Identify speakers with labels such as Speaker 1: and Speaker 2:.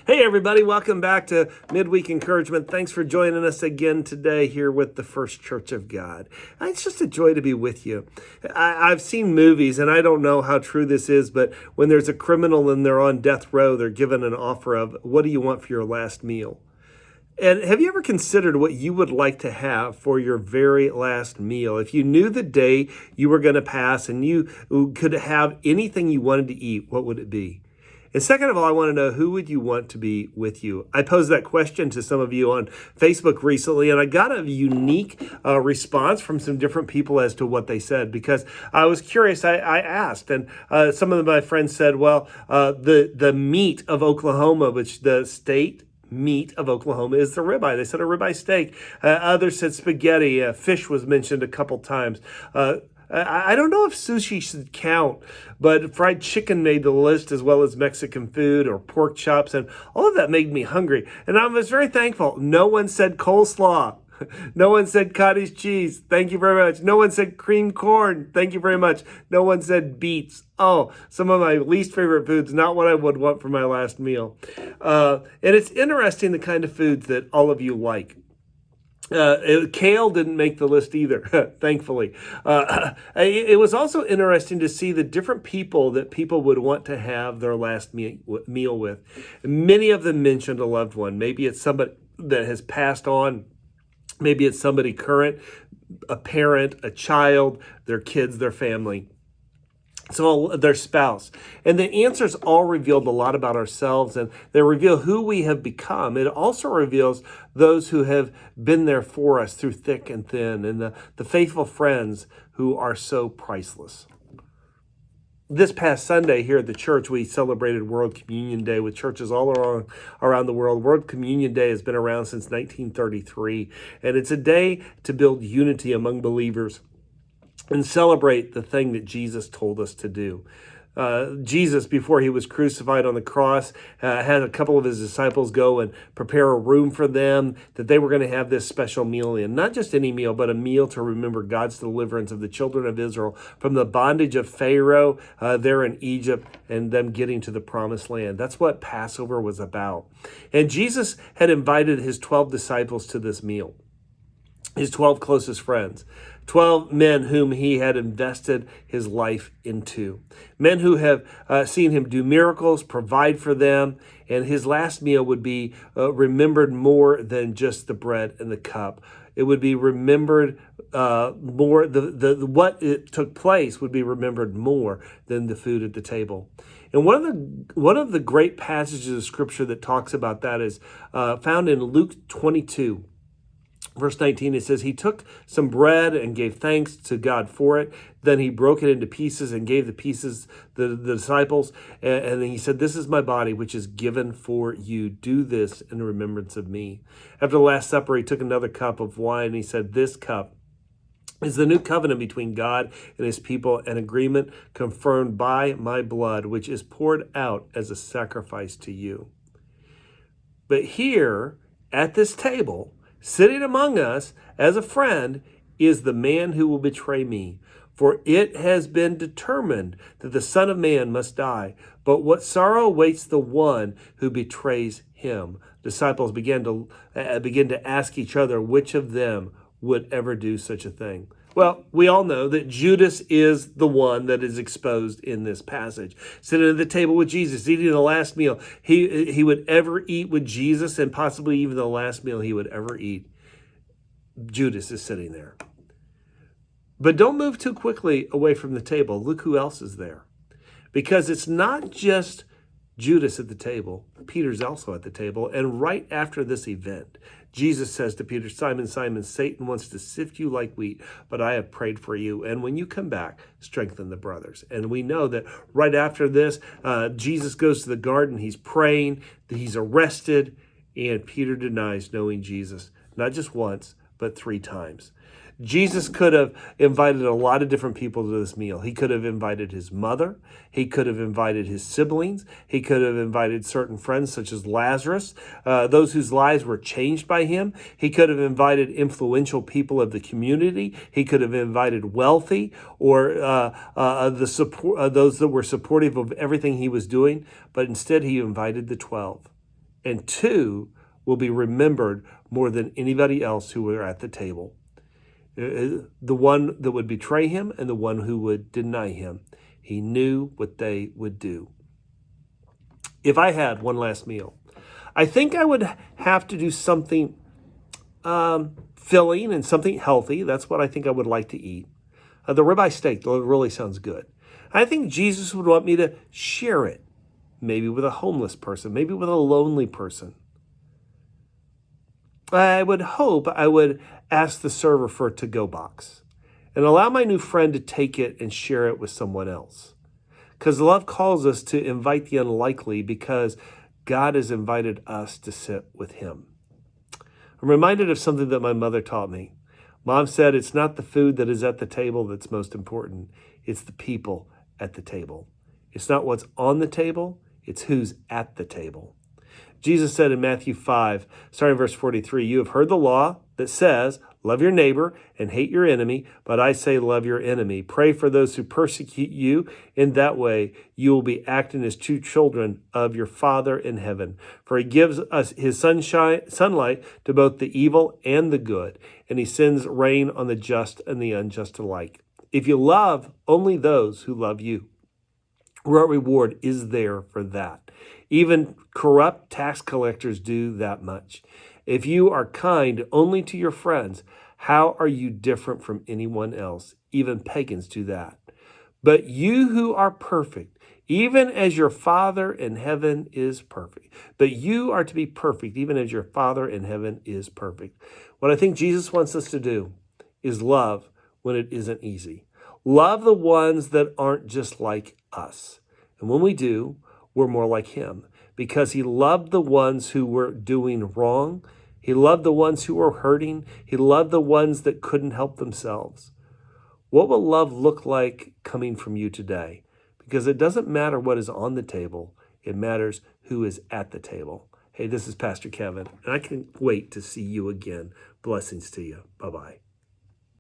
Speaker 1: Hey, everybody, welcome back to Midweek Encouragement. Thanks for joining us again today here with the First Church of God. It's just a joy to be with you. I've seen movies, and I don't know how true this is, but when there's a criminal and they're on death row, they're given an offer of, what do you want for your last meal? And have you ever considered what you would like to have for your very last meal? If you knew the day you were going to pass and you could have anything you wanted to eat, what would it be? And second of all, I want to know, who would you want to be with you? I posed that question to some of you on Facebook recently, and I got a unique response from some different people as to what they said, because I was curious. I asked, and some of my friends said, well, the meat of Oklahoma, which the state meat of Oklahoma is the ribeye. They said a ribeye steak. Others said spaghetti. Fish was mentioned a couple times. I don't know if sushi should count, but fried chicken made the list, as well as Mexican food or pork chops, and all of that made me hungry. And I was very thankful. No one said coleslaw. No one said cottage cheese. Thank you very much. No one said creamed corn. Thank you very much. No one said beets. Oh, some of my least favorite foods, not what I would want for my last meal. And it's interesting the kind of foods that all of you like. Kale didn't make the list either, thankfully. It was also interesting to see the different people that people would want to have their last meal with. Many of them mentioned a loved one. Maybe it's somebody that has passed on. Maybe it's somebody current, a parent, a child, their kids, their family. So their spouse. And the answers all revealed a lot about ourselves, and they reveal who we have become. It also reveals those who have been there for us through thick and thin, and the faithful friends who are so priceless. This past Sunday here at the church, we celebrated World Communion Day with churches all around the world. World Communion Day has been around since 1933, and it's a day to build unity among believers and celebrate the thing that Jesus told us to do. Jesus, before he was crucified on the cross, had a couple of his disciples go and prepare a room for them, that they were going to have this special meal in. Not just any meal, but a meal to remember God's deliverance of the children of Israel from the bondage of Pharaoh there in Egypt, and them getting to the promised land. That's what Passover was about. And Jesus had invited his 12 disciples to this meal, his 12 closest friends. 12 men whom he had invested his life into. Men who have seen him do miracles, provide for them, and his last meal would be remembered more than just the bread and the cup. It would be remembered more, what it took place would be remembered more than the food at the table. And one of the great passages of Scripture that talks about that is found in Luke 22. Verse 19, it says, he took some bread and gave thanks to God for it. Then he broke it into pieces and gave the pieces to the disciples. And then he said, this is my body, which is given for you. Do this in remembrance of me. After the Last Supper, he took another cup of wine, and he said, this cup is the new covenant between God and his people, an agreement confirmed by my blood, which is poured out as a sacrifice to you. But here at this table, sitting among us as a friend, is the man who will betray me. For it has been determined that the Son of Man must die. But what sorrow awaits the one who betrays him? Disciples began to ask each other which of them would ever do such a thing. Well, we all know that Judas is the one that is exposed in this passage. Sitting at the table with Jesus, eating the last meal he would ever eat with Jesus, and possibly even the last meal he would ever eat. Judas is sitting there. But don't move too quickly away from the table. Look who else is there. Because it's not just Judas at the table. Peter's also at the table. And right after this event, Jesus says to Peter, Simon, Simon, Satan wants to sift you like wheat, but I have prayed for you. And when you come back, strengthen the brothers. And we know that right after this, Jesus goes to the garden. He's praying, he's arrested, and Peter denies knowing Jesus, not just once, but 3 times. Jesus could have invited a lot of different people to this meal. He could have invited his mother. He could have invited his siblings. He could have invited certain friends such as Lazarus, those whose lives were changed by him. He could have invited influential people of the community. He could have invited wealthy or those that were supportive of everything he was doing. But instead, he invited the 12. and two will be remembered more than anybody else who were at the table. The one that would betray him and the one who would deny him. He knew what they would do. If I had one last meal, I think I would have to do something filling and something healthy. That's what I think I would like to eat. The ribeye steak really sounds good. I think Jesus would want me to share it, maybe with a homeless person, maybe with a lonely person. I would hope I would ask the server for a to-go box and allow my new friend to take it and share it with someone else. Because love calls us to invite the unlikely because God has invited us to sit with him. I'm reminded of something that my mother taught me. Mom said it's not the food that is at the table that's most important. It's the people at the table. It's not what's on the table. It's who's at the table. Jesus said in Matthew 5, starting verse 43, you have heard the law that says, love your neighbor and hate your enemy, but I say love your enemy. Pray for those who persecute you. In that way, you will be acting as true children of your Father in heaven. For he gives us his sunlight to both the evil and the good, and he sends rain on the just and the unjust alike. If you love only those who love you, what reward is there for that? Even corrupt tax collectors do that much. If you are kind only to your friends, how are you different from anyone else? Even pagans do that. But you who are perfect, even as your Father in heaven is perfect. But you are to be perfect, even as your Father in heaven is perfect. What I think Jesus wants us to do is love when it isn't easy. Love the ones that aren't just like us. And when we do, we're more like him because he loved the ones who were doing wrong. He loved the ones who were hurting. He loved the ones that couldn't help themselves. What will love look like coming from you today? Because it doesn't matter what is on the table. It matters who is at the table. Hey, this is Pastor Kevin, and I can't wait to see you again. Blessings to you. Bye-bye.